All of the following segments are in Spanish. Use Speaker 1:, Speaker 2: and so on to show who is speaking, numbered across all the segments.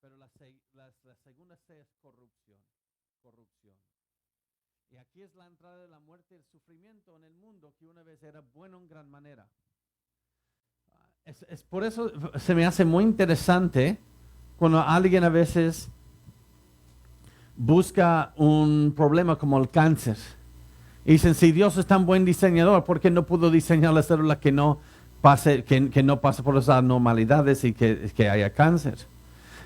Speaker 1: pero la segunda C es corrupción. Corrupción. Y aquí es la entrada de la muerte y el sufrimiento en el mundo que una vez era bueno en gran manera. Es por eso se me hace muy interesante cuando alguien a veces busca un problema como el cáncer. Y dicen, si Dios es tan buen diseñador, ¿por qué no pudo diseñar la célula que no pase por esas anormalidades y que haya cáncer?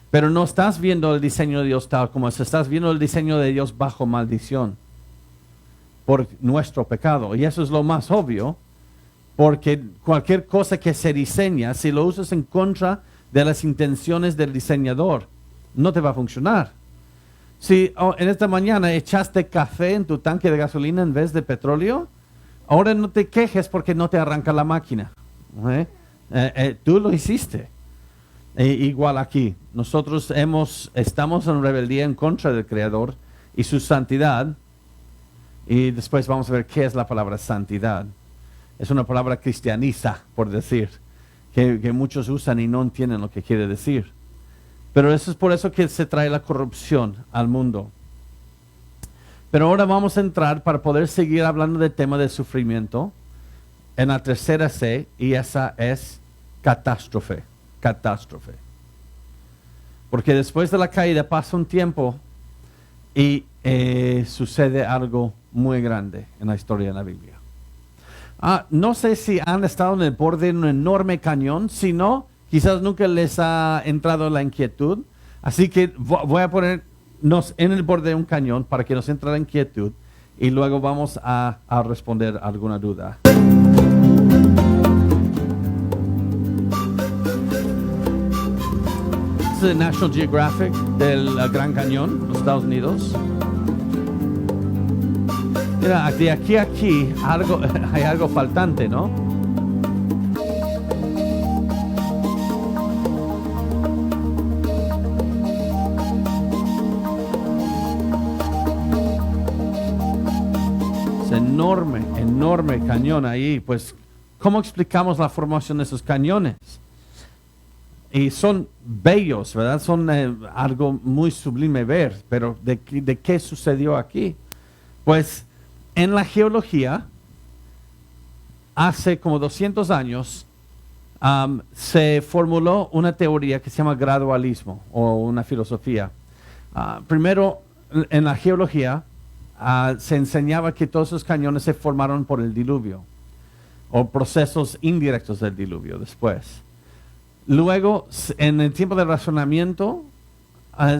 Speaker 1: Pero no estás viendo el diseño de Dios tal como es, estás viendo el diseño de Dios bajo maldición por nuestro pecado. Y eso es lo más obvio, porque cualquier cosa que se diseña, si lo usas en contra de las intenciones del diseñador, no te va a funcionar. Si en esta mañana echaste café en tu tanque de gasolina en vez de petróleo, ahora no te quejes porque no te arranca la máquina. Tú lo hiciste. Igual aquí, nosotros estamos en rebeldía en contra del Creador y su santidad. Y después vamos a ver qué es la palabra santidad. Es una palabra cristianiza, por decir, que muchos usan y no entienden lo que quiere decir. Pero eso es por eso que se trae la corrupción al mundo. Pero ahora vamos a entrar para poder seguir hablando del tema del sufrimiento en la tercera C, y esa es catástrofe. Catástrofe. Porque después de la caída pasa un tiempo y sucede algo muy grande en la historia de la Biblia. No sé si han estado en el borde de un enorme cañón. Si no, quizás nunca les ha entrado la inquietud. Así que voy a ponernos en el borde de un cañón para que nos entre la inquietud y luego vamos a responder alguna duda. Este es el National Geographic del Gran Cañón, los Estados Unidos. Mira, de aquí a aquí hay algo faltante, ¿no? Es enorme, enorme cañón ahí. Pues, ¿cómo explicamos la formación de esos cañones? Y son bellos, ¿verdad? Son algo muy sublime ver, pero ¿de qué sucedió aquí? Pues en la geología, hace como 200 años, se formuló una teoría que se llama gradualismo, o una filosofía. Primero, en la geología, se enseñaba que todos esos cañones se formaron por el diluvio, o procesos indirectos del diluvio después. Luego, en el tiempo del razonamiento,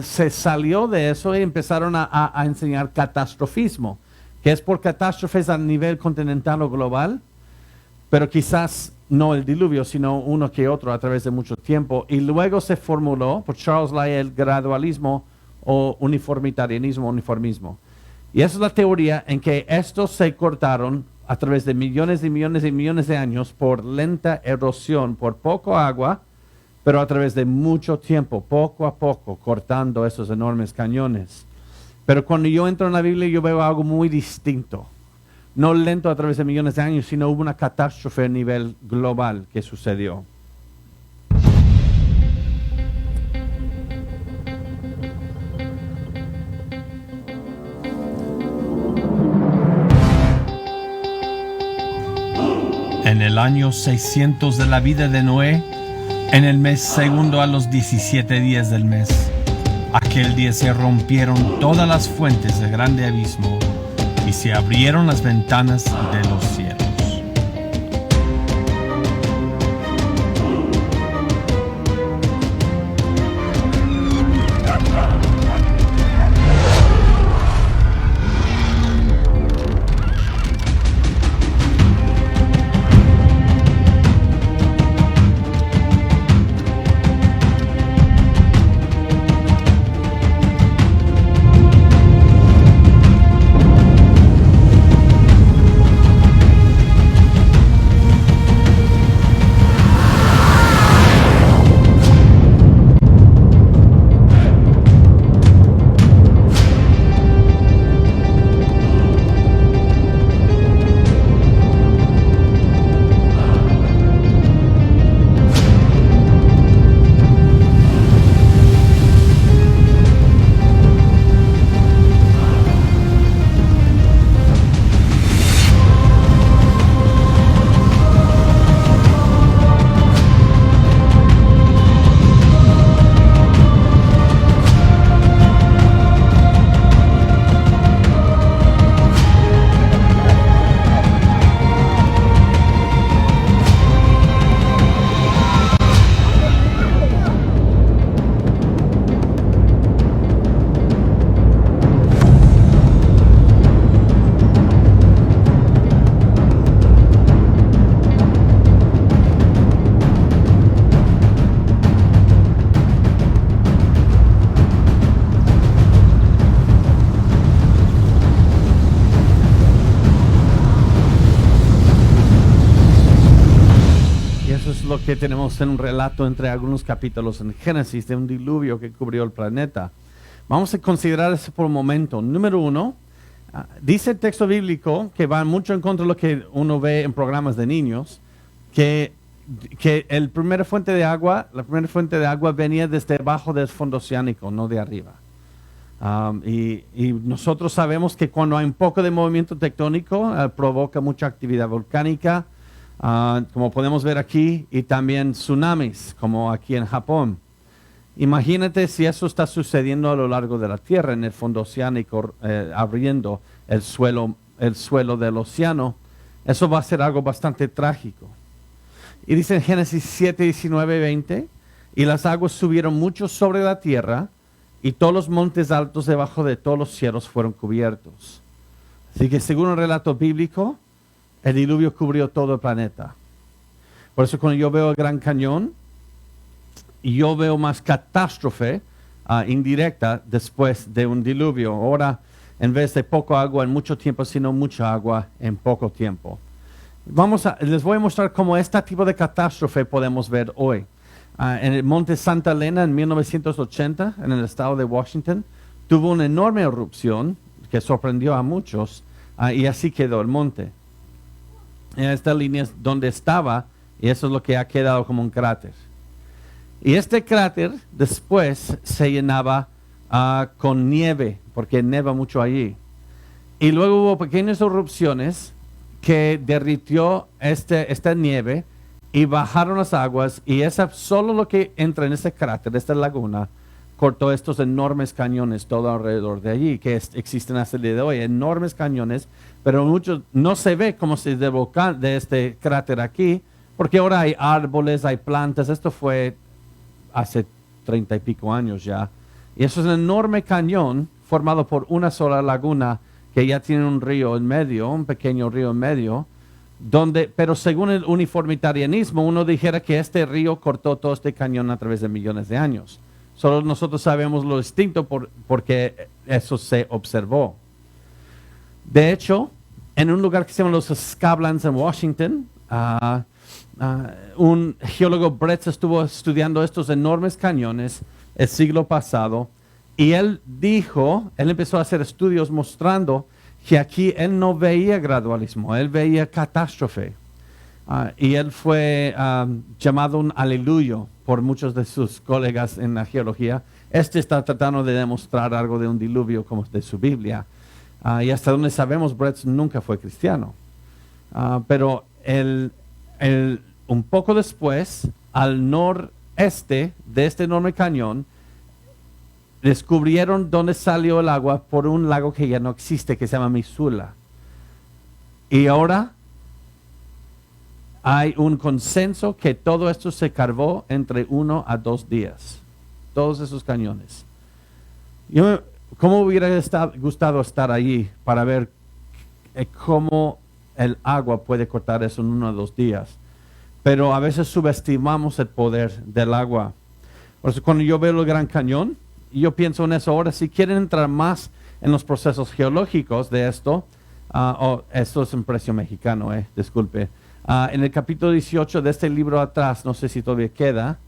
Speaker 1: se salió de eso y empezaron a enseñar catastrofismo, que es por catástrofes a nivel continental o global, pero quizás no el diluvio, sino uno que otro a través de mucho tiempo. Y luego se formuló por Charles Lyell el gradualismo o uniformismo. Y esa es la teoría en que estos se cortaron a través de millones y millones y millones de años por lenta erosión, por poco agua, pero a través de mucho tiempo, poco a poco, cortando esos enormes cañones. Pero cuando yo entro en la Biblia, yo veo algo muy distinto. No lento a través de millones de años, sino hubo una catástrofe a nivel global que sucedió.
Speaker 2: En el año 600 de la vida de Noé, en el mes segundo a los 17 días del mes, aquel día se rompieron todas las fuentes del grande abismo y se abrieron las ventanas de los cielos.
Speaker 1: tenemos un relato entre algunos capítulos en Génesis de un diluvio que cubrió el planeta. Vamos a considerar eso por un momento. Número uno, dice el texto bíblico, que va mucho en contra de lo que uno ve en programas de niños, que la primera fuente de agua venía desde debajo del fondo oceánico, no de arriba. Y nosotros sabemos que cuando hay un poco de movimiento tectónico, provoca mucha actividad volcánica, como podemos ver aquí, y también tsunamis, como aquí en Japón. Imagínate si eso está sucediendo a lo largo de la Tierra, en el fondo oceánico, abriendo el suelo del océano. Eso va a ser algo bastante trágico. Y dice en Génesis 7, 19, 20, y las aguas subieron mucho sobre la tierra, y todos los montes altos debajo de todos los cielos fueron cubiertos. Así que según el relato bíblico, el diluvio cubrió todo el planeta. Por eso cuando yo veo el Gran Cañón, yo veo más catástrofe indirecta después de un diluvio. Ahora, en vez de poco agua en mucho tiempo, sino mucha agua en poco tiempo. Les voy a mostrar cómo este tipo de catástrofe podemos ver hoy. En el monte Santa Elena en 1980, en el estado de Washington, tuvo una enorme erupción que sorprendió a muchos y así quedó el monte. En esta línea es donde estaba y eso es lo que ha quedado como un cráter. Y este cráter después se llenaba con nieve, porque neva mucho allí. Y luego hubo pequeñas erupciones que derritió esta nieve y bajaron las aguas y solo lo que entra en ese cráter, esta laguna, cortó estos enormes cañones todo alrededor de allí, que existen hasta el día de hoy, enormes cañones, pero muchos no se ve como si de este cráter aquí, porque ahora hay árboles, hay plantas. Esto fue hace 30 y pico años ya. Y eso es un enorme cañón formado por una sola laguna que ya tiene un río en medio, un pequeño río en medio, pero según el uniformitarianismo, uno dijera que este río cortó todo este cañón a través de millones de años. Solo nosotros sabemos lo distinto porque eso se observó. De hecho, en un lugar que se llama los Scablands en Washington, un geólogo Brett estuvo estudiando estos enormes cañones el siglo pasado y él empezó a hacer estudios mostrando que aquí él no veía gradualismo, él veía catástrofe. Y él fue llamado un aleluyo por muchos de sus colegas en la geología. Está tratando de demostrar algo de un diluvio como de su Biblia. Y hasta donde sabemos, Brett nunca fue cristiano. Pero un poco después, al noreste de este enorme cañón, descubrieron dónde salió el agua por un lago que ya no existe, que se llama Missoula. Y ahora hay un consenso que todo esto se cavó entre 1 a 2 días. Todos esos cañones. ¿Cómo hubiera gustado estar allí para ver cómo el agua puede cortar eso en 1 a 2 días? Pero a veces subestimamos el poder del agua. Por eso cuando yo veo el Gran Cañón, yo pienso en eso. Ahora, si quieren entrar más en los procesos geológicos de esto, esto es un precio mexicano, disculpe. En el capítulo 18 de este libro atrás, no sé si todavía queda,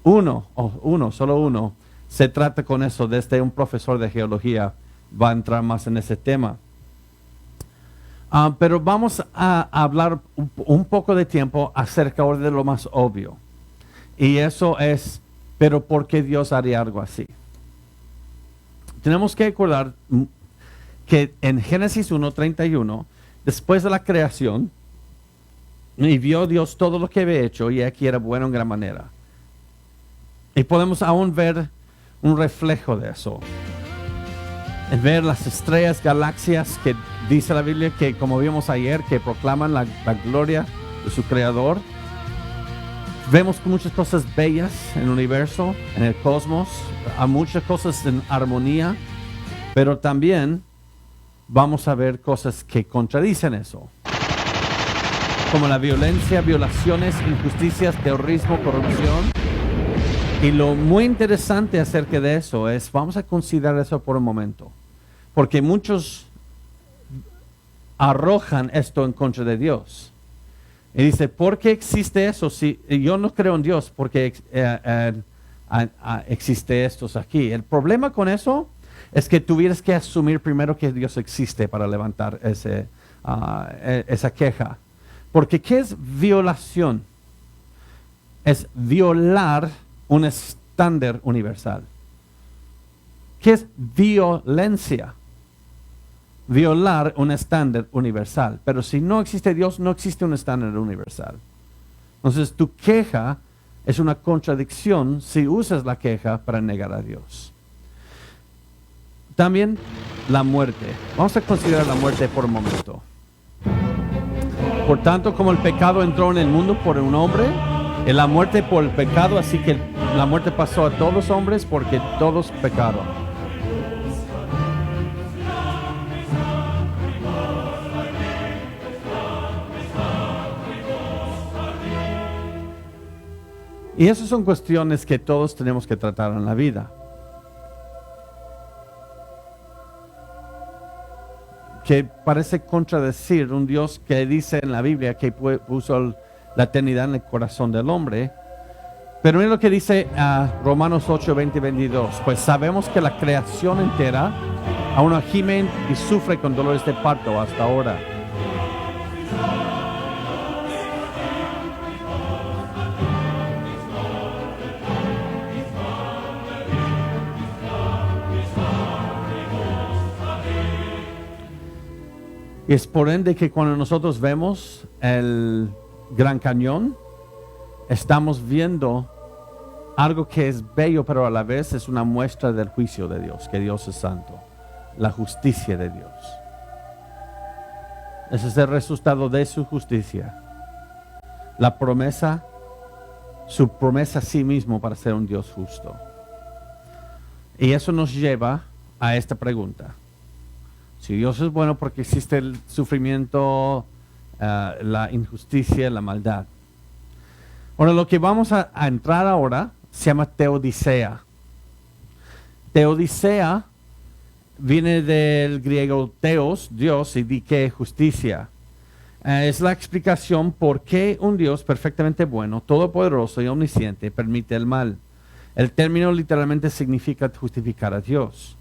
Speaker 1: solo uno, se trata con eso, desde un profesor de geología va a entrar más en ese tema. Pero vamos a hablar un poco de tiempo acerca de lo más obvio. Y eso es, pero ¿por qué Dios haría algo así? Tenemos que recordar que en Génesis 1:31, después de la creación, y vio Dios todo lo que había hecho, y aquí era bueno en gran manera. Y podemos aún ver un reflejo de eso. En ver las estrellas, galaxias, que dice la Biblia que, como vimos ayer, que proclaman la gloria de su Creador. Vemos muchas cosas bellas en el universo, en el cosmos, hay muchas cosas en armonía, pero también vamos a ver cosas que contradicen eso, como la violencia, violaciones, injusticias, terrorismo, corrupción. Y lo muy interesante acerca de eso es, vamos a considerar eso por un momento, porque muchos arrojan esto en contra de Dios. Y dice, ¿por qué existe eso? Si yo no creo en Dios, porque existe esto aquí. El problema con eso es que tuvieras que asumir primero que Dios existe para levantar esa queja. Porque ¿qué es violación? Es violar un estándar universal. ¿Qué es violencia? Violar un estándar universal. Pero si no existe Dios, no existe un estándar universal. Entonces tu queja es una contradicción si usas la queja para negar a Dios. También la muerte. Vamos a considerar la muerte por un momento. Por tanto, como el pecado entró en el mundo por un hombre, en la muerte por el pecado, así que la muerte pasó a todos los hombres porque todos pecaron. Y esas son cuestiones que todos tenemos que tratar en la vida. Que parece contradecir un Dios que dice en la Biblia que puso la eternidad en el corazón del hombre. Pero mira lo que dice Romanos 8, 20 y 22. Pues sabemos que la creación entera aún gime y sufre con dolores de parto hasta ahora. Y es por ende que cuando nosotros vemos el Gran Cañón, estamos viendo algo que es bello, pero a la vez es una muestra del juicio de Dios, que Dios es santo, la justicia de Dios. Ese es el resultado de su justicia. La promesa, su promesa a sí mismo para ser un Dios justo. Y eso nos lleva a esta pregunta. Si Dios es bueno, porque existe el sufrimiento, la injusticia, la maldad. Ahora, lo que vamos a entrar ahora se llama teodicea. Teodicea viene del griego theos, Dios, y dike, justicia. Es la explicación por qué un Dios perfectamente bueno, todopoderoso y omnisciente permite el mal. El término literalmente significa justificar a Dios.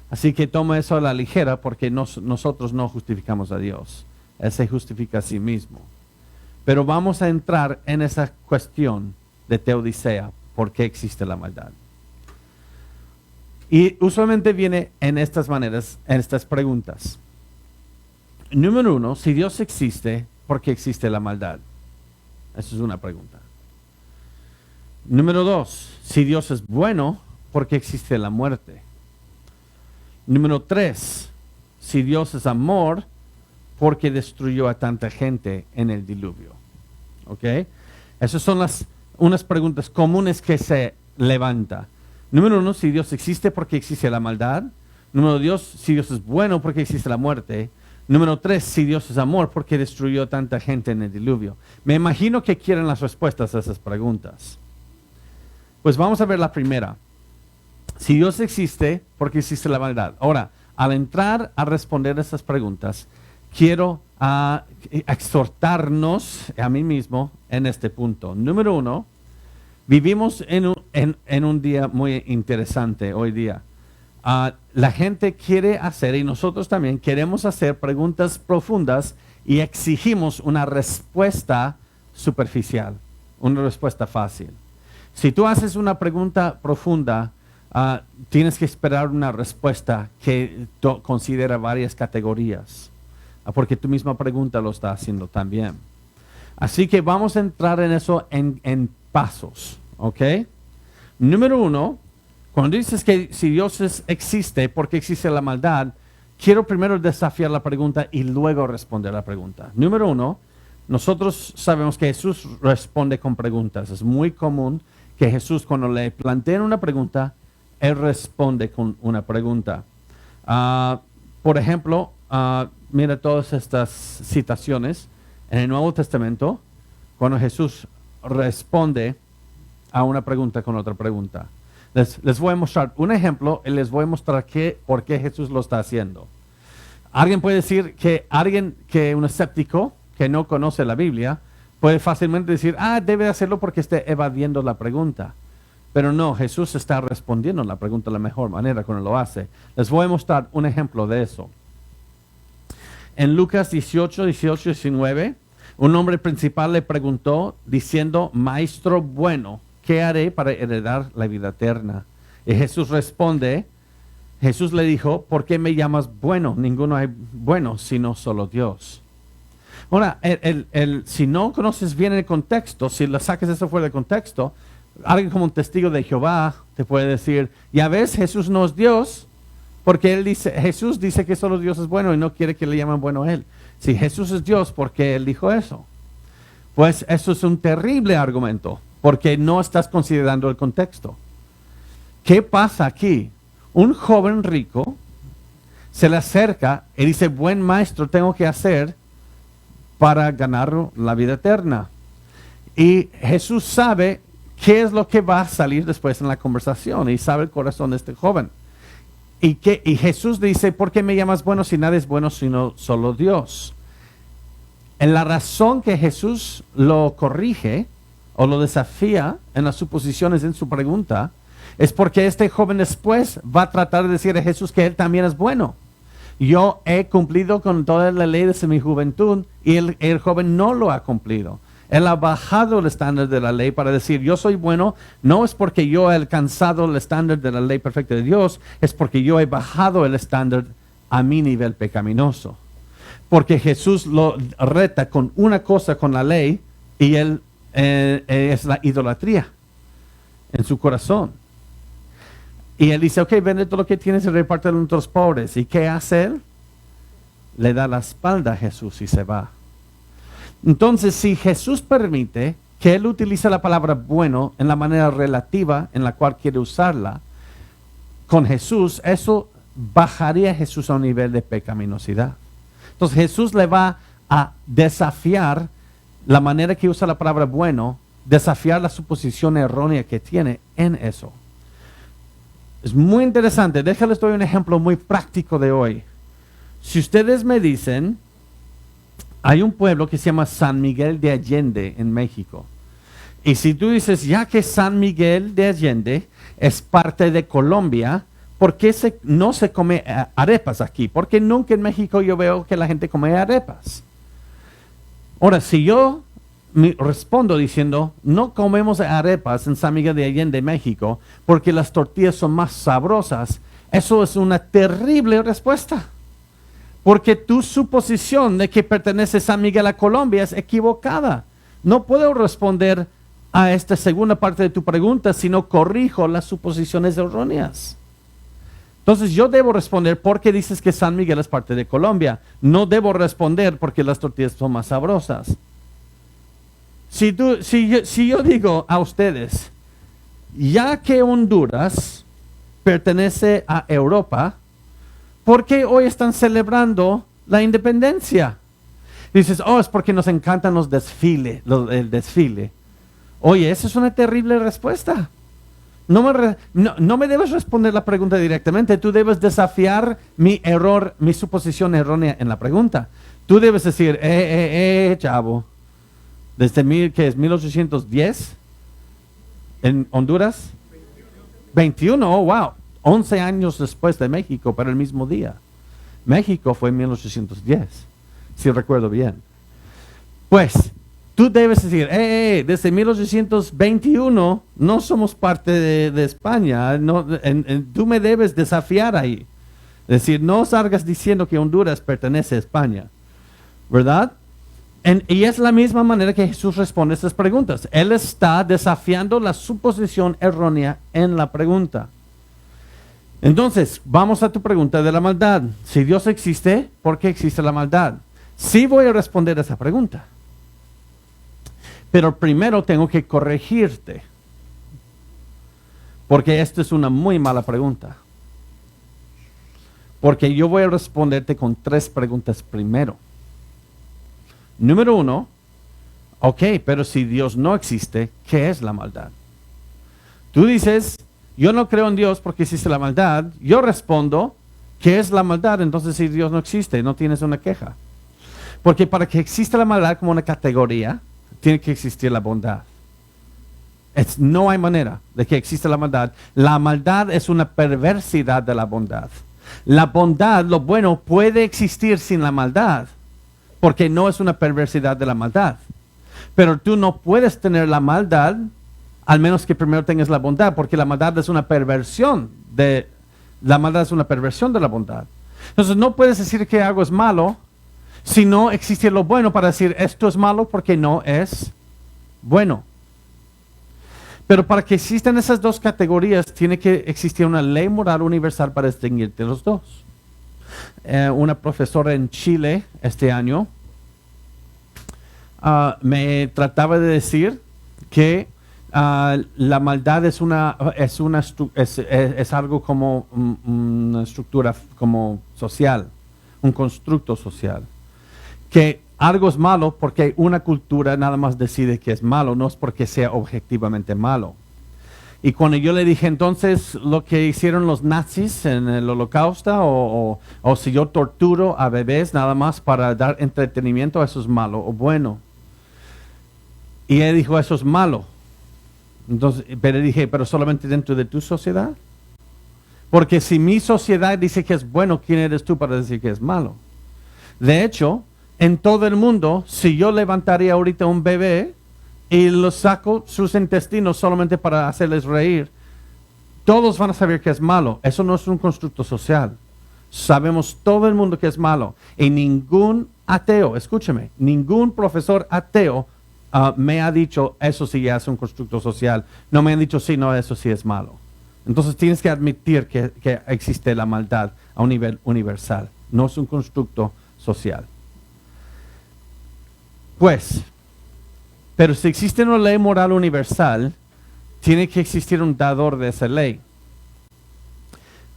Speaker 1: Así que toma eso a la ligera porque nosotros no justificamos a Dios. Él se justifica a sí mismo. Pero vamos a entrar en esa cuestión de teodicea, por qué existe la maldad. Y usualmente viene en estas maneras, en estas preguntas. Número 1, si Dios existe, ¿por qué existe la maldad? Esa es una pregunta. Número 2, si Dios es bueno, ¿por qué existe la muerte? Número 3, si Dios es amor, ¿por qué destruyó a tanta gente en el diluvio? ¿Ok? Esas son unas preguntas comunes que se levanta. Número 1, si Dios existe, ¿por qué existe la maldad? Número 2, si Dios es bueno, ¿por qué existe la muerte? Número 3, si Dios es amor, ¿por qué destruyó a tanta gente en el diluvio? Me imagino que quieren las respuestas a esas preguntas. Pues vamos a ver la primera. Si Dios existe, ¿por qué existe la maldad? Ahora, al entrar a responder esas preguntas, quiero exhortarnos a mí mismo en este punto. Número 1, vivimos en un día muy interesante hoy día. La gente quiere hacer, y nosotros también queremos hacer preguntas profundas y exigimos una respuesta superficial, una respuesta fácil. Si tú haces una pregunta profunda, tienes que esperar una respuesta que considera varias categorías, porque tu misma pregunta lo está haciendo también. Así que vamos a entrar en eso en pasos, ¿ok? Número 1, cuando dices que si Dios existe, ¿por qué existe la maldad? Quiero primero desafiar la pregunta y luego responder la pregunta. Número 1, nosotros sabemos que Jesús responde con preguntas. Es muy común que Jesús, cuando le plantean una pregunta, Él responde con una pregunta. Por ejemplo, mira todas estas citaciones en el Nuevo Testamento, cuando Jesús responde a una pregunta con otra pregunta. Les voy a mostrar un ejemplo y les voy a mostrar por qué Jesús lo está haciendo. Alguien puede decir que un escéptico que no conoce la Biblia puede fácilmente decir, debe hacerlo porque esté evadiendo la pregunta. Pero no, Jesús está respondiendo la pregunta de la mejor manera cuando lo hace. Les voy a mostrar un ejemplo de eso. En Lucas 18, 19, un hombre principal le preguntó diciendo, Maestro bueno, ¿qué haré para heredar la vida eterna? Y Jesús responde, Jesús le dijo, ¿por qué me llamas bueno? Ninguno hay bueno, sino solo Dios. Ahora, si no conoces bien el contexto, si le saques eso fuera del contexto, alguien como un testigo de Jehová te puede decir, ya ves, Jesús no es Dios, porque Jesús dice que solo Dios es bueno y no quiere que le llamen bueno a él. Si Jesús es Dios, ¿por qué él dijo eso? Pues eso es un terrible argumento, porque no estás considerando el contexto. ¿Qué pasa aquí? Un joven rico se le acerca y dice, buen maestro, tengo que hacer para ganar la vida eterna. Y Jesús sabe qué es lo que va a salir después en la conversación y sabe el corazón de este joven. Y Jesús dice, ¿por qué me llamas bueno si nadie es bueno sino solo Dios? En la razón que Jesús lo corrige o lo desafía en las suposiciones en su pregunta, es porque este joven después va a tratar de decir a Jesús que él también es bueno. Yo he cumplido con toda la ley desde mi juventud y el joven no lo ha cumplido. Él ha bajado el estándar de la ley para decir, yo soy bueno, no es porque yo he alcanzado el estándar de la ley perfecta de Dios, es porque yo he bajado el estándar a mi nivel pecaminoso. Porque Jesús lo reta con una cosa con la ley y él es la idolatría en su corazón. Y él dice, ok, vende todo lo que tienes y repártelo entre los pobres. ¿Y qué hace él? Le da la espalda a Jesús y se va. Entonces, si Jesús permite que él utilice la palabra bueno en la manera relativa en la cual quiere usarla, con Jesús, eso bajaría a Jesús a un nivel de pecaminosidad. Entonces, Jesús le va a desafiar la manera que usa la palabra bueno, desafiar la suposición errónea que tiene en eso. Es muy interesante. Déjales doy un ejemplo muy práctico de hoy. Si ustedes me dicen, hay un pueblo que se llama San Miguel de Allende en México. Y si tú dices, ya que San Miguel de Allende es parte de Colombia, ¿por qué no se come arepas aquí? Porque nunca en México yo veo que la gente come arepas. Ahora, si yo respondo diciendo, no comemos arepas en San Miguel de Allende, México, porque las tortillas son más sabrosas, eso es una terrible respuesta. Porque tu suposición de que pertenece San Miguel a Colombia es equivocada. No puedo responder a esta segunda parte de tu pregunta si no corrijo las suposiciones erróneas. Entonces yo debo responder porque dices que San Miguel es parte de Colombia. No debo responder porque las tortillas son más sabrosas. Si yo digo a ustedes, ya que Honduras pertenece a Europa, ¿por qué hoy están celebrando la independencia? Dices, es porque nos encantan los desfiles, el desfile. Oye, esa es una terrible respuesta. No me debes responder la pregunta directamente. Tú debes desafiar mi error, mi suposición errónea en la pregunta. Tú debes decir, chavo, desde ¿qué es? 1810 en Honduras. 21, oh wow. 11 años después de México, pero el mismo día. México fue en 1810, si recuerdo bien. Pues, tú debes decir, desde 1821 no somos parte de España. Tú me debes desafiar ahí. Es decir, no salgas diciendo que Honduras pertenece a España. ¿Verdad? Y es la misma manera que Jesús responde a estas preguntas. Él está desafiando la suposición errónea en la pregunta. Entonces, vamos a tu pregunta de la maldad. Si Dios existe, ¿por qué existe la maldad? Sí voy a responder a esa pregunta. Pero primero tengo que corregirte. Porque esta es una muy mala pregunta. Porque yo voy a responderte con 3 preguntas primero. Número 1, ok, pero si Dios no existe, ¿qué es la maldad? Tú dices, yo no creo en Dios porque existe la maldad. Yo respondo, ¿qué es la maldad? Entonces, si Dios no existe, no tienes una queja. Porque para que exista la maldad como una categoría, tiene que existir la bondad. No hay manera de que exista la maldad. La maldad es una perversidad de la bondad. La bondad, lo bueno, puede existir sin la maldad, porque no es una perversidad de la maldad. Pero tú no puedes tener la maldad al menos que primero tengas la bondad, porque la maldad es una perversión de la bondad. Entonces no puedes decir que algo es malo si no existe lo bueno para decir esto es malo porque no es bueno. Pero para que existan esas dos categorías, tiene que existir una ley moral universal para distinguir de los dos. Una profesora en Chile este año me trataba de decir que la maldad es algo como una estructura como social, un constructo social. Que algo es malo porque una cultura nada más decide que es malo, no es porque sea objetivamente malo. Y cuando yo le dije entonces lo que hicieron los nazis en el Holocausto o si yo torturo a bebés nada más para dar entretenimiento, eso es malo o bueno. Y él dijo, eso es malo. Entonces, pero dije, pero solamente dentro de tu sociedad. Porque si mi sociedad dice que es bueno, ¿quién eres tú para decir que es malo? De hecho, en todo el mundo, si yo levantaría ahorita un bebé y lo saco sus intestinos solamente para hacerles reír, todos van a saber que es malo. Eso no es un constructo social. Sabemos todo el mundo que es malo. Y ningún ateo, escúcheme, ningún profesor ateo me ha dicho, eso sí ya es un constructo social. No me han dicho, sí, no, eso sí es malo. Entonces tienes que admitir que existe la maldad a un nivel universal. No es un constructo social. Pues, pero si existe una ley moral universal, tiene que existir un dador de esa ley.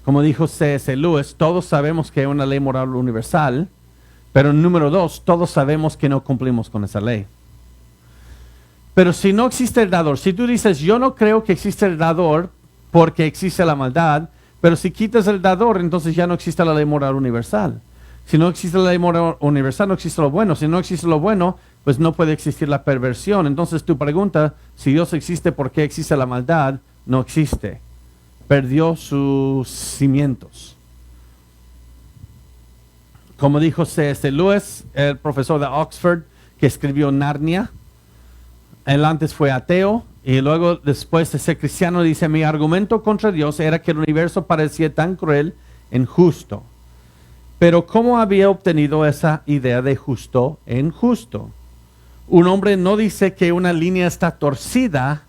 Speaker 1: Como dijo C.S. Lewis, todos sabemos que hay una ley moral universal, pero número 2, todos sabemos que no cumplimos con esa ley. Pero si no existe el dador, si tú dices, yo no creo que existe el dador porque existe la maldad, pero si quitas el dador, entonces ya no existe la ley moral universal. Si no existe la ley moral universal, no existe lo bueno. Si no existe lo bueno, pues no puede existir la perversión. Entonces tu pregunta, si Dios existe, ¿por qué existe la maldad? No existe. Perdió sus cimientos. Como dijo C.S. Lewis, el profesor de Oxford que escribió Narnia, él antes fue ateo y luego después de ser cristiano dice, mi argumento contra Dios era que el universo parecía tan cruel e injusto. Pero ¿cómo había obtenido esa idea de justo e injusto? Un hombre no dice que una línea está torcida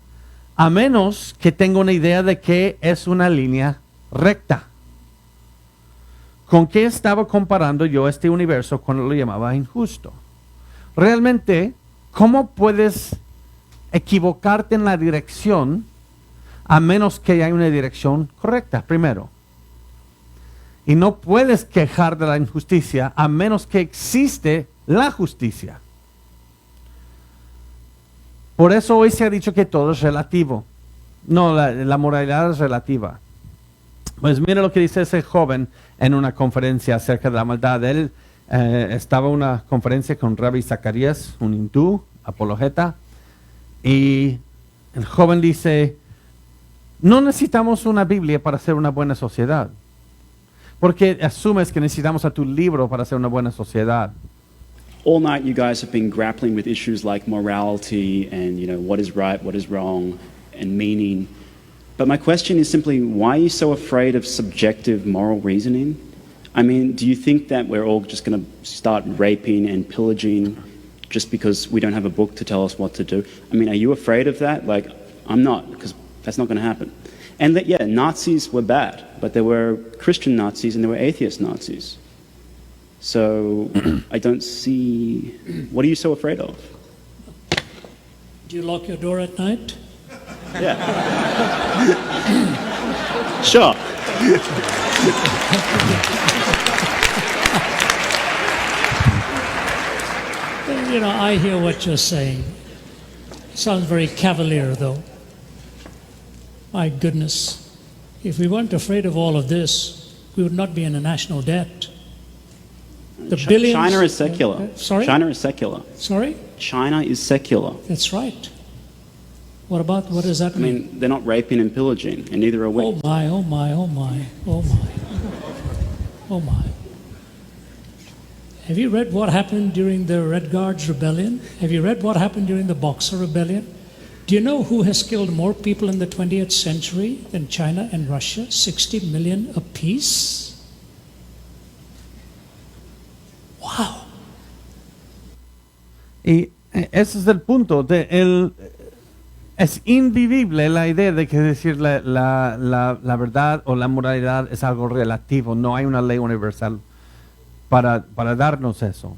Speaker 1: a menos que tenga una idea de que es una línea recta. ¿Con qué estaba comparando yo este universo cuando lo llamaba injusto? Realmente, ¿cómo puedes equivocarte en la dirección a menos que haya una dirección correcta primero? Y no puedes quejar de la injusticia a menos que existe la justicia. Por eso hoy se ha dicho que todo es relativo. No, la moralidad es relativa. Pues mira lo que dice ese joven en una conferencia acerca de la maldad. Él estaba en una conferencia con Rabbi Zacarías, un hindú, apologeta, y el joven dice, no necesitamos una Biblia para ser una buena sociedad. Porque asumes que necesitamos a tu libro para ser una buena sociedad.
Speaker 3: All night you guys have been grappling with issues like morality and, what is right, what is wrong, and meaning. But my question is simply, why are you so afraid of subjective moral reasoning? I mean, do you think that we're all just going to start raping and pillaging just because we don't have a book to tell us what to do? I mean, are you afraid of that? Like, I'm not, because that's not going to happen. And that, yeah, Nazis were bad, but there were Christian Nazis and there were atheist Nazis. So I don't see, what are you so afraid of?
Speaker 4: Do you lock your door at night?
Speaker 3: Yeah. Sure.
Speaker 4: I hear what you're saying. Sounds very cavalier, though. My goodness, if we weren't afraid of all of this, we would not be in a national debt. The billions.
Speaker 3: China is secular.
Speaker 4: Sorry?
Speaker 3: China is secular.
Speaker 4: Sorry?
Speaker 3: China is secular.
Speaker 4: That's right. What does that
Speaker 3: I
Speaker 4: mean?
Speaker 3: mean, they're not raping and pillaging, and neither are we.
Speaker 4: Oh my, oh my, oh my, oh my. Oh my. Have you read what happened during the Red Guards Rebellion? Have you read what happened during the Boxer Rebellion? Do you know who has killed more people in the 20th century than China and Russia? 60 million apiece? Wow.
Speaker 1: Y ese es el punto. Es invivible la idea de que decir la verdad o la moralidad es algo relativo. No hay una ley universal para darnos eso.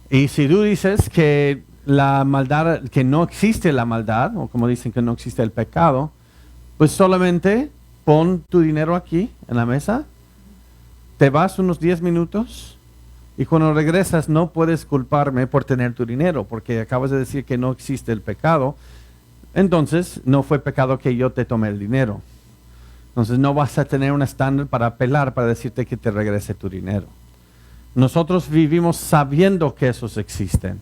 Speaker 1: Y si tú dices que la maldad, que no existe la maldad, o como dicen que no existe el pecado, pues solamente pon tu dinero aquí en la mesa, te vas unos 10 minutos y cuando regresas no puedes culparme por tener tu dinero, porque acabas de decir que no existe el pecado. Entonces, no fue pecado que yo te tomé el dinero. Entonces, no vas a tener un estándar para apelar, para decirte que te regrese tu dinero. Nosotros vivimos sabiendo que esos existen.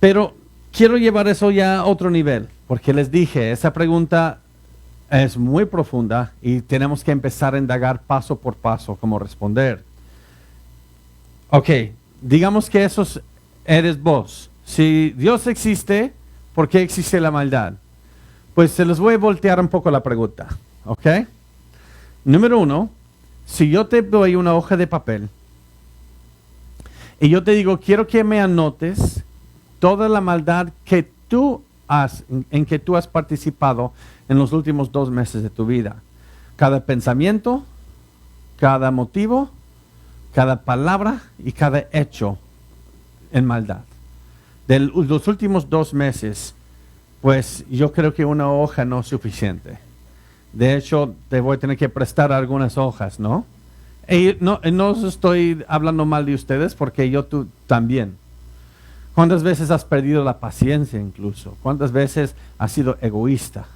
Speaker 1: Pero quiero llevar eso ya a otro nivel, porque les dije, esa pregunta es muy profunda y tenemos que empezar a indagar paso por paso cómo responder. Ok, digamos que eso eres vos. Si Dios existe, ¿por qué existe la maldad? Pues se los voy a voltear un poco la pregunta, ¿ok? Número 1, si yo te doy una hoja de papel y yo te digo, quiero que me anotes toda la maldad que en que tú has participado en los últimos 2 meses de tu vida. Cada pensamiento, cada motivo, cada palabra y cada hecho en maldad. De los últimos 2 meses, pues yo creo que una hoja no es suficiente. De hecho, te voy a tener que prestar algunas hojas, ¿no? Y no estoy hablando mal de ustedes porque tú también. ¿Cuántas veces has perdido la paciencia incluso? ¿Cuántas veces has sido egoísta?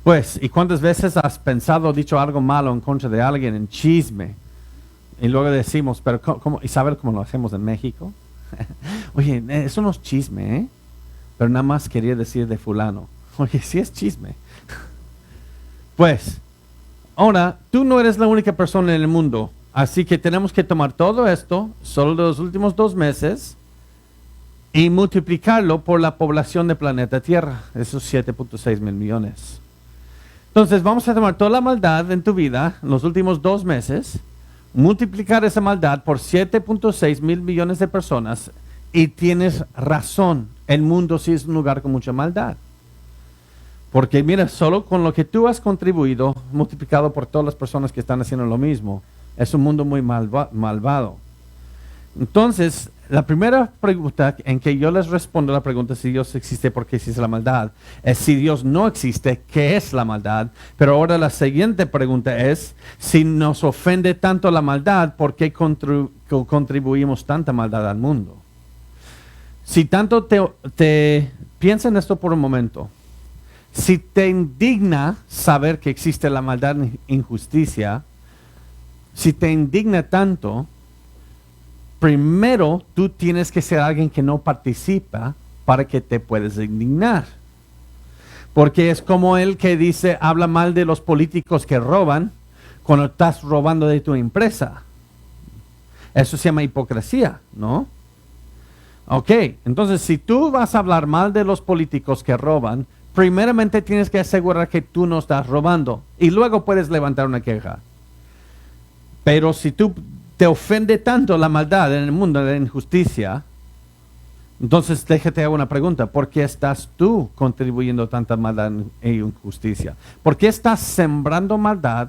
Speaker 1: Pues, ¿y cuántas veces has pensado, dicho algo malo en contra de alguien en chisme? Y luego decimos, pero ¿cómo? ¿Y saber cómo lo hacemos en México? Oye, eso no es chisme, ¿eh? Pero nada más quería decir de fulano. Oye, sí es chisme. Pues, ahora, tú no eres la única persona en el mundo. Así que tenemos que tomar todo esto, solo de los últimos 2 meses, y multiplicarlo por la población del planeta Tierra, esos 7.6 mil millones. Entonces, vamos a tomar toda la maldad en tu vida en los últimos 2 meses, multiplicar esa maldad por 7.6 mil millones de personas y tienes razón. El mundo sí es un lugar con mucha maldad. Porque mira, solo con lo que tú has contribuido, multiplicado por todas las personas que están haciendo lo mismo, es un mundo muy malvado. Entonces, la primera pregunta en que yo les respondo a la pregunta si Dios existe, ¿por qué existe la maldad? Es si Dios no existe, ¿qué es la maldad? Pero ahora la siguiente pregunta es, si nos ofende tanto la maldad, ¿por qué contribuimos tanta maldad al mundo? Si tanto te piensa en esto por un momento, si te indigna saber que existe la maldad e injusticia, si te indigna tanto, primero tú tienes que ser alguien que no participa para que te puedas indignar. Porque es como el que dice, habla mal de los políticos que roban cuando estás robando de tu empresa. Eso se llama hipocresía, ¿no? Ok, entonces si tú vas a hablar mal de los políticos que roban, primeramente tienes que asegurar que tú no estás robando y luego puedes levantar una queja. Pero si tú te ofende tanto la maldad en el mundo, la injusticia, entonces déjate hago una pregunta. ¿Por qué estás tú contribuyendo tanta maldad e injusticia? ¿Por qué estás sembrando maldad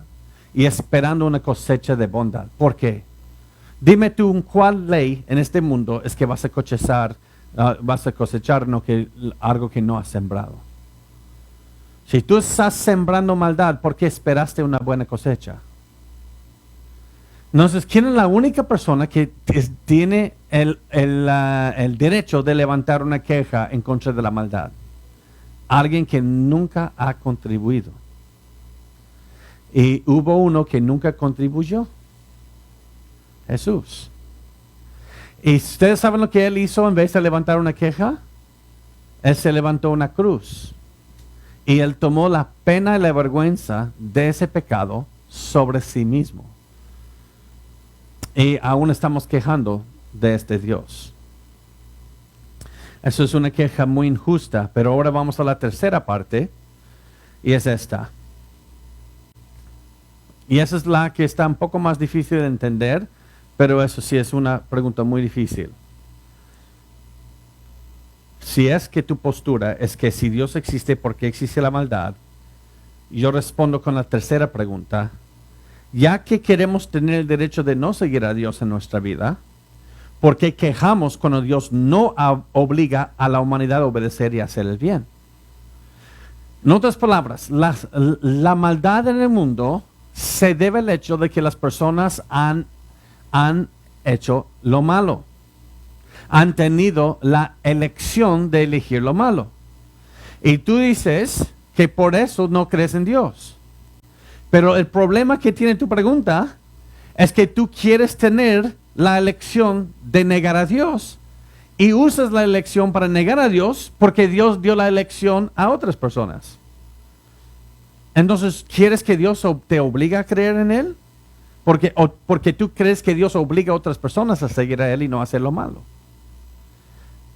Speaker 1: y esperando una cosecha de bondad? ¿Por qué? Dime tú cuál ley en este mundo es que vas a cosechar, algo que no has sembrado. Si tú estás sembrando maldad, ¿por qué esperaste una buena cosecha? Entonces, ¿quién es la única persona que tiene el derecho de levantar una queja en contra de la maldad? Alguien que nunca ha contribuido. Y hubo uno que nunca contribuyó. Jesús. ¿Y ustedes saben lo que Él hizo en vez de levantar una queja? Él se levantó una cruz. Y Él tomó la pena y la vergüenza de ese pecado sobre sí mismo. Y aún estamos quejando de este Dios. Eso es una queja muy injusta, pero ahora vamos a la tercera parte, y es esta. Y esa es la que está un poco más difícil de entender, pero eso sí es una pregunta muy difícil. Si es que tu postura es que si Dios existe, ¿por qué existe la maldad? Yo respondo con la tercera pregunta. Ya que queremos tener el derecho de no seguir a Dios en nuestra vida, ¿por qué quejamos cuando Dios no obliga a la humanidad a obedecer y hacer el bien? En otras palabras, la maldad en el mundo se debe al hecho de que las personas han hecho lo malo. Han tenido la elección de elegir lo malo. Y tú dices que por eso no crees en Dios. Pero el problema que tiene tu pregunta es que tú quieres tener la elección de negar a Dios. Y usas la elección para negar a Dios porque Dios dio la elección a otras personas. Entonces, ¿quieres que Dios te obligue a creer en Él? Porque tú crees que Dios obliga a otras personas a seguir a Él y no a hacer lo malo.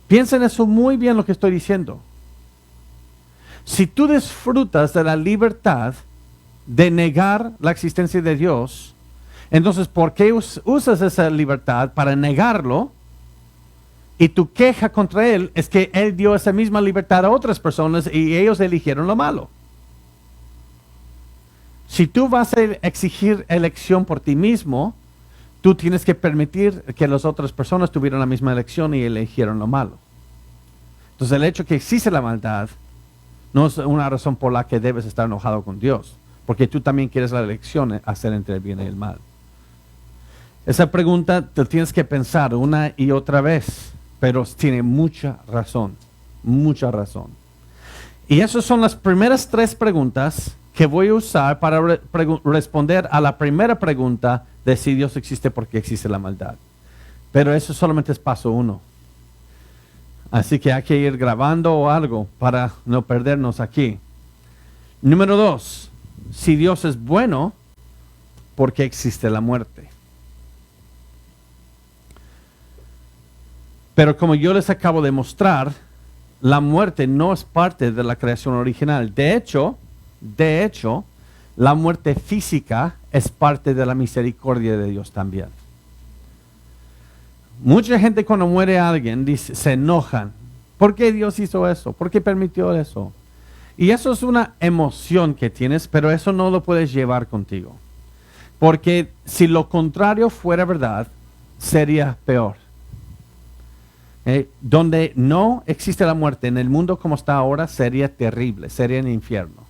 Speaker 1: Piensa en eso muy bien lo que estoy diciendo. Si tú disfrutas de la libertad de negar la existencia de Dios, entonces ¿por qué usas esa libertad para negarlo? Y tu queja contra Él es que Él dio esa misma libertad a otras personas y ellos eligieron lo malo. Si tú vas a exigir elección por ti mismo, tú tienes que permitir que las otras personas tuvieran la misma elección y eligieron lo malo. Entonces el hecho que existe la maldad no es una razón por la que debes estar enojado con Dios, porque tú también quieres la elección de hacer entre el bien y el mal. Esa pregunta te tienes que pensar una y otra vez, pero tiene mucha razón, mucha razón. Y esas son las primeras 3 preguntas que voy a usar para responder a la primera pregunta de si Dios existe, porque existe la maldad. Pero eso solamente es paso 1. Así que hay que ir grabando o algo para no perdernos aquí. Número 2, si Dios es bueno, ¿por qué existe la muerte? Pero como yo les acabo de mostrar, la muerte no es parte de la creación original. De hecho, la muerte física es parte de la misericordia de Dios también. Mucha gente cuando muere alguien se enojan. ¿Por qué Dios hizo eso? ¿Por qué permitió eso? Y eso es una emoción que tienes, pero eso no lo puedes llevar contigo. Porque si lo contrario fuera verdad, sería peor. Donde no existe la muerte en el mundo como está ahora, sería terrible, sería un infierno.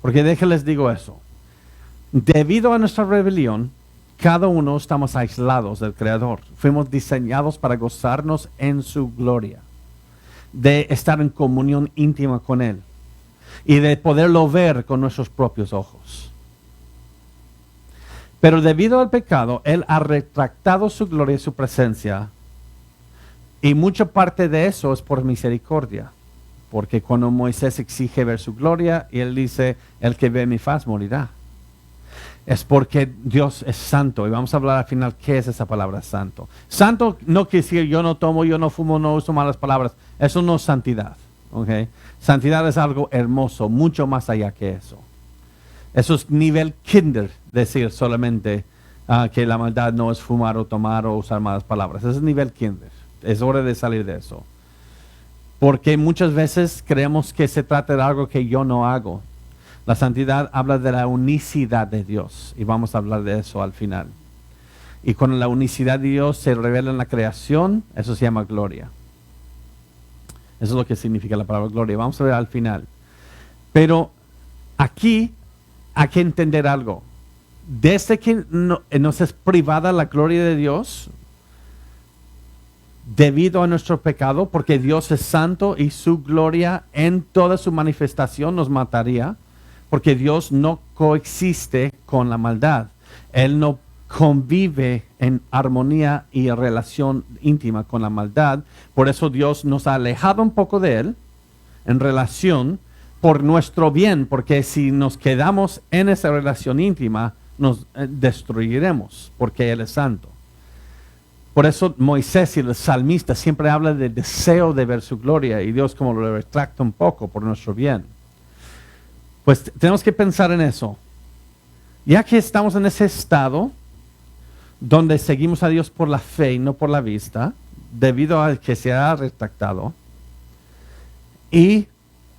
Speaker 1: Porque déjenles digo eso. Debido a nuestra rebelión, cada uno estamos aislados del Creador. Fuimos diseñados para gozarnos en su gloria, de estar en comunión íntima con Él y de poderlo ver con nuestros propios ojos. Pero debido al pecado, Él ha retractado su gloria y su presencia, y mucha parte de eso es por misericordia. Porque cuando Moisés exige ver su gloria, y Él dice, el que ve mi faz morirá. Es porque Dios es santo. Y vamos a hablar al final qué es esa palabra santo. Santo no quiere decir yo no tomo, yo no fumo, no uso malas palabras. Eso no es santidad. ¿Okay? Santidad es algo hermoso, mucho más allá que eso. Eso es nivel kinder, decir solamente que la maldad no es fumar o tomar o usar malas palabras. Ese es nivel kinder. Es hora de salir de eso. Porque muchas veces creemos que se trata de algo que yo no hago. La santidad habla de la unicidad de Dios y vamos a hablar de eso al final. Y cuando la unicidad de Dios se revela en la creación, eso se llama gloria. Eso es lo que significa la palabra gloria. Vamos a ver al final. Pero aquí hay que entender algo. Desde que nos es privada la gloria de Dios, debido a nuestro pecado, porque Dios es santo y su gloria en toda su manifestación nos mataría, porque Dios no coexiste con la maldad. Él no convive en armonía y relación íntima con la maldad. Por eso Dios nos ha alejado un poco de Él en relación por nuestro bien, porque si nos quedamos en esa relación íntima, nos destruiremos, porque Él es santo. Por eso Moisés y el salmista siempre hablan del deseo de ver su gloria, y Dios como lo retracta un poco por nuestro bien. Pues tenemos que pensar en eso. Ya que estamos en ese estado donde seguimos a Dios por la fe y no por la vista, debido a que se ha retractado, y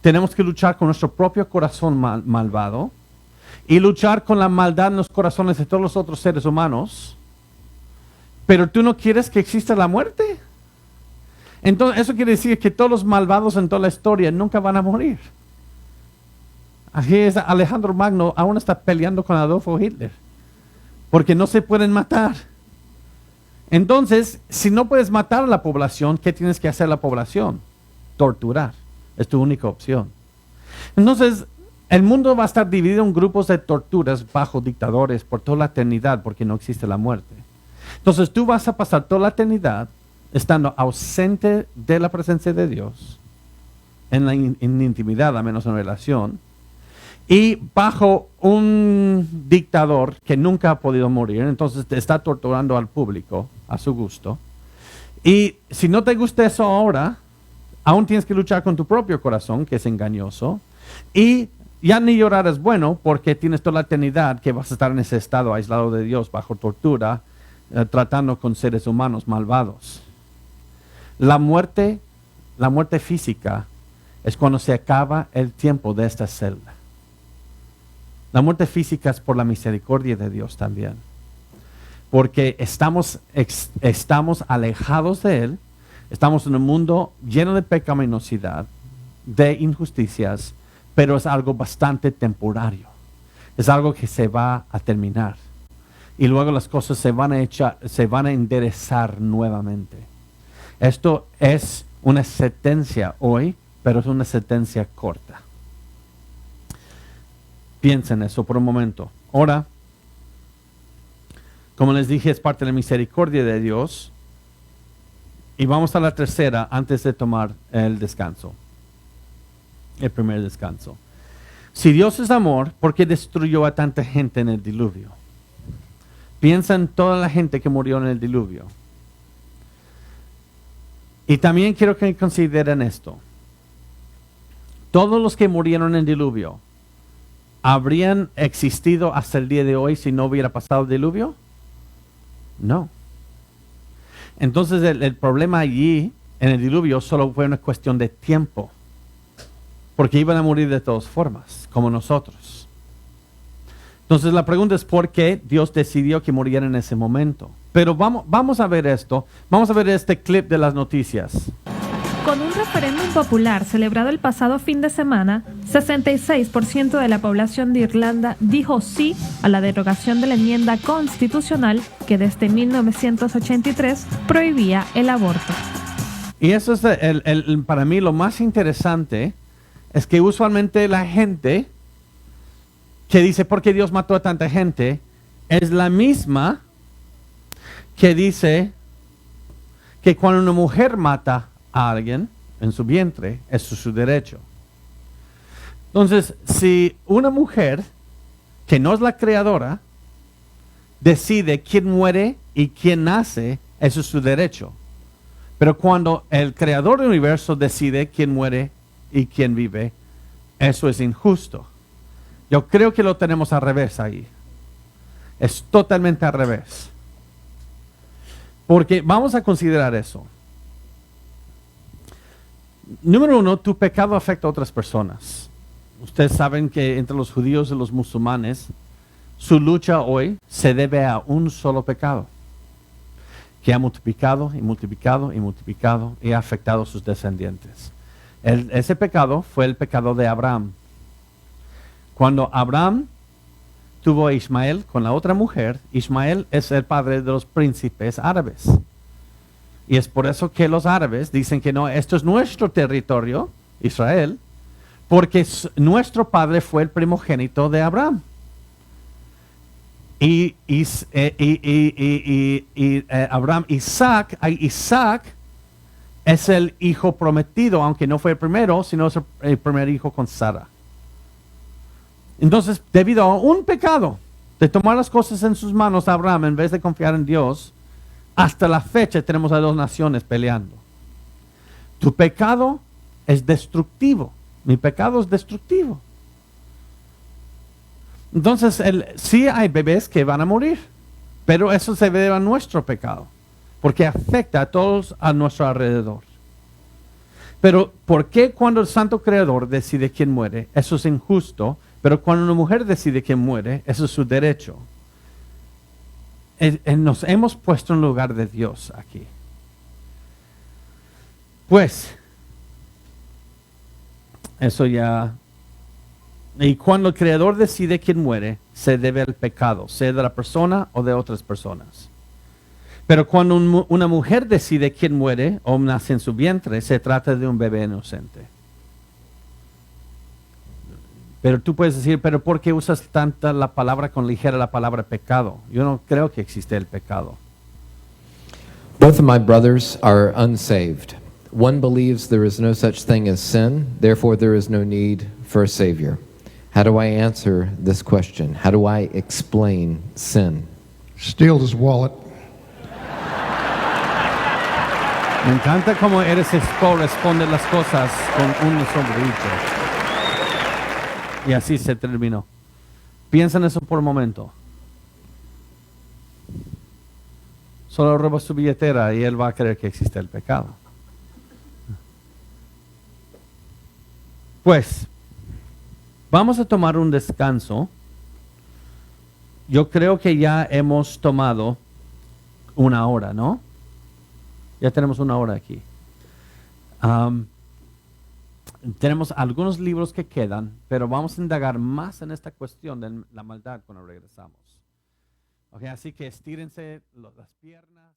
Speaker 1: tenemos que luchar con nuestro propio corazón malvado y luchar con la maldad en los corazones de todos los otros seres humanos, pero tú no quieres que exista la muerte. Entonces eso quiere decir que todos los malvados en toda la historia nunca van a morir. Así es, Alejandro Magno aún está peleando con Adolfo Hitler, porque no se pueden matar. Entonces, si no puedes matar a la población, ¿qué tienes que hacer la población? Torturar. Es tu única opción. Entonces, el mundo va a estar dividido en grupos de torturas bajo dictadores por toda la eternidad, porque no existe la muerte. Entonces, tú vas a pasar toda la eternidad estando ausente de la presencia de Dios, en intimidad, a menos en relación, y bajo un dictador que nunca ha podido morir. Entonces te está torturando al público a su gusto. Y si no te gusta eso ahora, aún tienes que luchar con tu propio corazón, que es engañoso. Y ya ni llorar es bueno, porque tienes toda la eternidad que vas a estar en ese estado aislado de Dios, bajo tortura, tratando con seres humanos malvados. La muerte física es cuando se acaba el tiempo de esta celda. La muerte física es por la misericordia de Dios también. Porque estamos alejados de Él, estamos en un mundo lleno de pecaminosidad, de injusticias, pero es algo bastante temporario. Es algo que se va a terminar. Y luego las cosas se van a enderezar nuevamente. Esto es una sentencia hoy, pero es una sentencia corta. Piensa en eso por un momento. Ahora, como les dije, es parte de la misericordia de Dios. Y vamos a la tercera antes de tomar el descanso. El primer descanso. Si Dios es amor, ¿por qué destruyó a tanta gente en el diluvio? Piensa en toda la gente que murió en el diluvio. Y también quiero que consideren esto. Todos los que murieron en el diluvio, ¿habrían existido hasta el día de hoy si no hubiera pasado el diluvio? No. Entonces el problema allí en el diluvio solo fue una cuestión de tiempo, porque iban a morir de todas formas, como nosotros. Entonces la pregunta es ¿por qué Dios decidió que murieran en ese momento? Pero vamos a ver esto, vamos a ver este clip de las noticias.
Speaker 5: Con un referéndum popular celebrado el pasado fin de semana, 66% de la población de Irlanda dijo sí a la derogación de la enmienda constitucional que desde 1983 prohibía el aborto.
Speaker 1: Y eso es para mí lo más interesante, es que usualmente la gente que dice ¿por qué Dios mató a tanta gente? Es la misma que dice que cuando una mujer mata a alguien en su vientre, eso es su derecho. Entonces, si una mujer que no es la creadora decide quién muere y quién nace, eso es su derecho. Pero cuando el creador del universo decide quién muere y quién vive, eso es injusto. Yo creo que lo tenemos al revés ahí. Es totalmente al revés. Porque vamos a considerar eso. Número uno, tu pecado afecta a otras personas. Ustedes saben que entre los judíos y los musulmanes, su lucha hoy se debe a un solo pecado, que ha multiplicado y multiplicado y multiplicado y ha afectado a sus descendientes. Ese pecado fue el pecado de Abraham. Cuando Abraham tuvo a Ismael con la otra mujer, Ismael es el padre de los príncipes árabes. Y es por eso que los árabes dicen que no, esto es nuestro territorio, Israel, porque nuestro padre fue el primogénito de Abraham. Abraham, Isaac es el hijo prometido, aunque no fue el primero, sino es el primer hijo con Sara. Entonces, debido a un pecado de tomar las cosas en sus manos, Abraham, en vez de confiar en Dios, hasta la fecha tenemos a dos naciones peleando. Tu pecado es destructivo. Mi pecado es destructivo. Entonces, sí hay bebés que van a morir, pero eso se debe a nuestro pecado, porque afecta a todos a nuestro alrededor. Pero, ¿por qué cuando el Santo Creador decide quién muere? Eso es injusto, pero cuando una mujer decide quién muere, eso es su derecho. Nos hemos puesto en lugar de Dios aquí. Pues, eso ya... Y cuando el Creador decide quién muere, se debe al pecado, sea de la persona o de otras personas. Pero cuando una mujer decide quién muere o nace en su vientre, se trata de un bebé inocente. Pero tú puedes decir, pero ¿por qué usas tanta la palabra con ligera la palabra pecado? Yo no creo que existe el pecado.
Speaker 6: Both of my brothers are unsaved. One believes there is no such thing as sin, therefore there is no need for a Savior. How do I answer this question? How do I explain sin?
Speaker 7: Steal his wallet.
Speaker 1: Me encanta cómo eres responde las cosas con un sombrerito. Y así se terminó. Piensa en eso por un momento. Solo roba su billetera y él va a creer que existe el pecado. Pues, vamos a tomar un descanso. Yo creo que ya hemos tomado una hora, ¿no? Ya tenemos una hora aquí. Tenemos algunos libros que quedan, pero vamos a indagar más en esta cuestión de la maldad cuando regresamos. Okay, así que estírense las piernas.